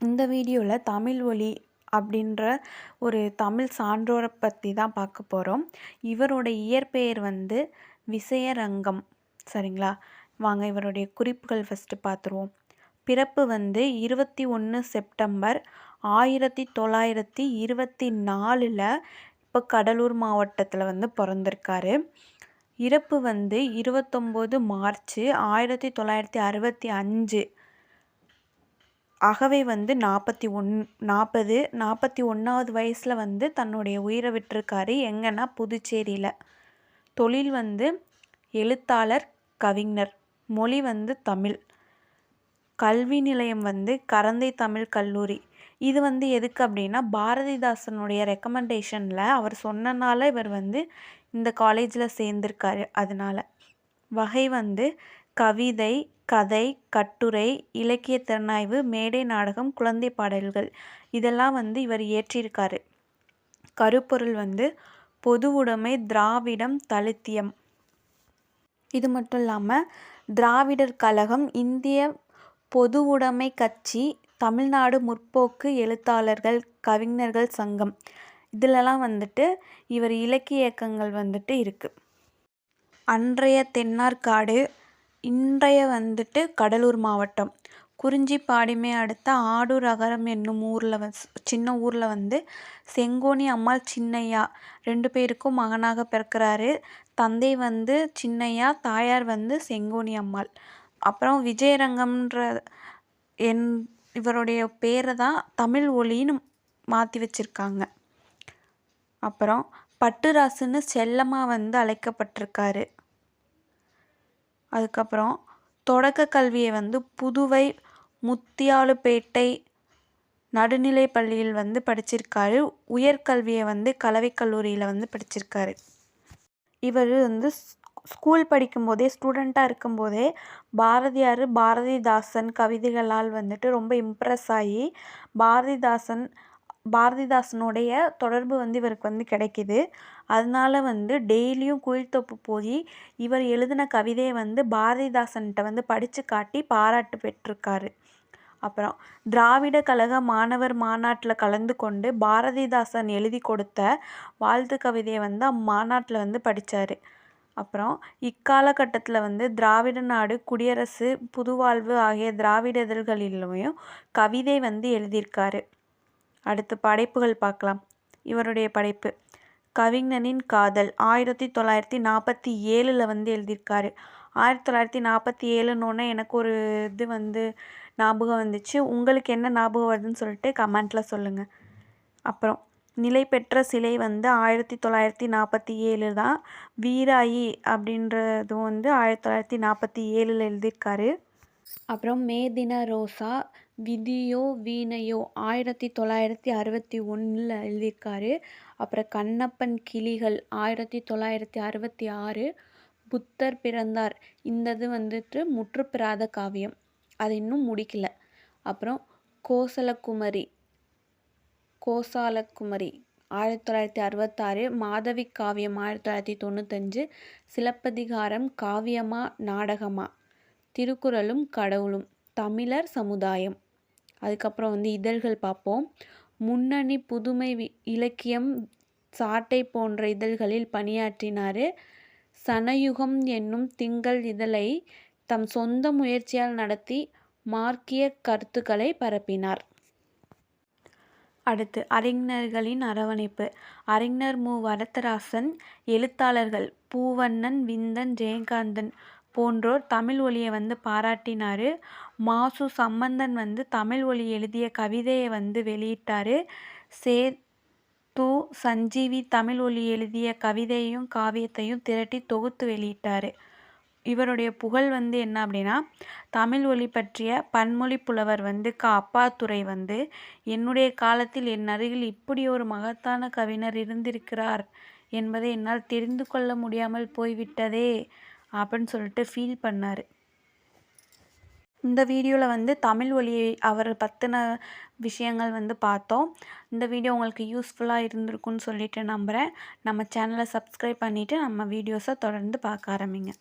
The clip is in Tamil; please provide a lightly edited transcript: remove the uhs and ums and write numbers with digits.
இந்த வீடியோவில் தமிழ் ஒலி அப்படின்ற ஒரு தமிழ் சான்றோரை பற்றி தான் பார்க்க போகிறோம். இவரோட இயற்பெயர் வந்து விசயரங்கம். சரிங்களா? வாங்க இவருடைய குறிப்புகள் ஃபஸ்ட்டு பார்த்துருவோம். பிறப்பு வந்து 21 செப்டம்பர் 1924 இப்போ கடலூர் மாவட்டத்தில் வந்து பிறந்திருக்காரு. இறப்பு வந்து 29 மார்ச் 1965. அகவை வந்து 41வது வயசில் வந்து தன்னுடைய உயிரை விட்டிருக்காரு. எங்கன்னா புதுச்சேரியில். தொழில் வந்து எழுத்தாளர், கவிஞர். மொழி வந்து தமிழ். கல்வி நிலையம் வந்து கரந்தை தமிழ் கல்லூரி. இது வந்து எதுக்கு அப்படின்னா பாரதிதாசனுடைய ரெக்கமெண்டேஷனில் அவர் சொன்னனால இவர் வந்து இந்த காலேஜில் சேர்ந்திருக்காரு. அதனால் வகை வந்து கவிதை, கதை, கட்டுரை, இலக்கிய திறனாய்வு, மேடை நாடகம், குழந்தை பாடல்கள் இதெல்லாம் வந்து இவர் இயற்றியிருக்காரு. கருப்பொருள் வந்து பொது உடைமை, திராவிடம், தலித்தியம். இது மட்டும் இல்லாமல் திராவிடர் கழகம், இந்திய பொது உடைமை கட்சி, தமிழ்நாடு முற்போக்கு எழுத்தாளர்கள் கவிஞர்கள் சங்கம் இதிலெல்லாம் வந்துட்டு இவர் இலக்கிய இயக்கங்கள் வந்துட்டு இருக்குது. அன்றைய தென்னார்காடு, இன்றைய வந்துட்டு கடலூர் மாவட்டம். குறிஞ்சிப்பாடிமை அடுத்த ஆடூர் அகரம் என்னும் சின்ன ஊரில் வந்து செங்கோனி அம்மாள் சின்னையா 2 பேருக்கும் மகனாக பிறக்கிறாரு. தந்தை வந்து சின்னையா, தாயார் வந்து செங்கோனி அம்மாள். அப்புறம் விஜயரங்கம்ன்ற இவருடைய பேரை தான் தமிழ் ஒலின்னு மாற்றி வச்சுருக்காங்க. அப்புறம் பட்டுராசுன்னு செல்லமாக வந்து அழைக்கப்பட்டிருக்காரு. அதுக்கப்புறம் தொடக்க கல்வியை வந்து புதுவை முத்தியாலுப்பேட்டை நடுநிலை பள்ளியில் வந்து படிச்சிருக்காரு. உயர்கல்வியை வந்து கலவைக் கல்லூரியில் வந்து படிச்சிருக்காரு. இவர் வந்து ஸ்கூல் படிக்கும்போதே, ஸ்டூடெண்ட்டாக இருக்கும்போதே பாரதிதாசன் கவிதைகளால் வந்துட்டு ரொம்ப இம்ப்ரெஸ் ஆகி பாரதிதாசனுடைய தொடர்பு வந்து இவருக்கு வந்து கிடைக்கிது. அதனால வந்து டெய்லியும் குயில்தோப்பு போய் இவர் எழுதின கவிதையை வந்து பாரதிதாசன்கிட்ட வந்து படித்து காட்டி பாராட்டு பெற்றிருக்காரு. அப்புறம் திராவிட கழக மாணவர் மாநாட்டில் கலந்து கொண்டு பாரதிதாசன் எழுதி கொடுத்த வாழ்த்து கவிதையை வந்து அம்மாநாட்டில் வந்து படித்தார். அப்புறம் இக்காலகட்டத்தில் வந்து திராவிட நாடு, குடியரசு, புதுவாழ்வு ஆகிய திராவிட இதழ்களிலும் கவிதை வந்து எழுதியிருக்காரு. அடுத்து படைப்புகள் பார்க்கலாம். இவருடைய படைப்பு கவிஞனின் காதல் 1947 வந்து எழுதியிருக்காரு. 1947 எனக்கு ஒரு இது வந்து ஞாபகம் வந்துச்சு. உங்களுக்கு என்ன ஞாபகம் வருதுன்னு சொல்லிட்டு கமெண்ட்டில் சொல்லுங்கள். அப்புறம் நிலை பெற்ற சிலை வந்து 1947 தான். வீராயி அப்படின்றதும் வந்து 1947 எழுதியிருக்காரு. அப்புறம் மேதின ரோசா, விதியோ வீணையோ 1961 எழுதியிருக்காரு. அப்புறம் கண்ணப்பன் கிளிகள் 1966. புத்தர் பிறந்தார் இந்தது வந்துட்டு முற்றுப்பெறாத காவியம், அது இன்னும் முடிக்கல. அப்புறம் கோசலகுமரி 1966. மாதவி காவியம் 1995. சிலப்பதிகாரம் காவியமா நாடகமா, திருக்குறளும் கடவுளும், தமிழர் சமுதாயம். அதுக்கப்புறம் வந்து இதழ்கள் பார்ப்போம். முன்னணி, புதுமை இலக்கியம், சாட்டை போன்ற இதழ்களில் பணியாற்றினார். சனயுகம் என்னும் திங்கள் இதழை தம் சொந்த முயற்சியால் நடத்தி மார்க்கிய கருத்துக்களை பரப்பினார். அடுத்து அறிஞர்களின் அரவணைப்பு. அறிஞர் மு. வரதராசன், எழுத்தாளர்கள் பூவண்ணன், விந்தன், ஜெயகாந்தன் போன்றோர் தமிழ் ஒலியை வந்து பாராட்டினார். மாசு சம்பந்தன் வந்து தமிழ் ஒலி எழுதிய கவிதையை வந்து வெளியிட்டார். சஞ்சீவி தமிழ் ஒலி எழுதிய கவிதையும் காவியத்தையும் திரட்டி தொகுத்து வெளியிட்டார். இவருடைய புகழ் வந்து என்ன அப்படின்னா, தமிழ் ஒலி பற்றிய பன்மொழி புலவர் வந்து அப்பாத்துரை வந்து என்னுடைய காலத்தில் என் அருகில் இப்படி ஒரு மகத்தான கவிஞர் இருந்திருக்கிறார் என்பதை என்னால் தெரிந்து கொள்ள முடியாமல் போய்விட்டதே அப்படின்னு சொல்லிட்டு ஃபீல் பண்ணார். இந்த வீடியோவில் வந்து தமிழ் ஒலியை அவர் பற்றின விஷயங்கள் வந்து பார்த்தோம். இந்த வீடியோ உங்களுக்கு யூஸ்ஃபுல்லாக இருந்திருக்குன்னு சொல்லிட்டு நம்புகிறேன். நம்ம சேனலை சப்ஸ்கிரைப் பண்ணிவிட்டு நம்ம வீடியோஸை தொடர்ந்து பார்க்க ஆரம்பிங்க.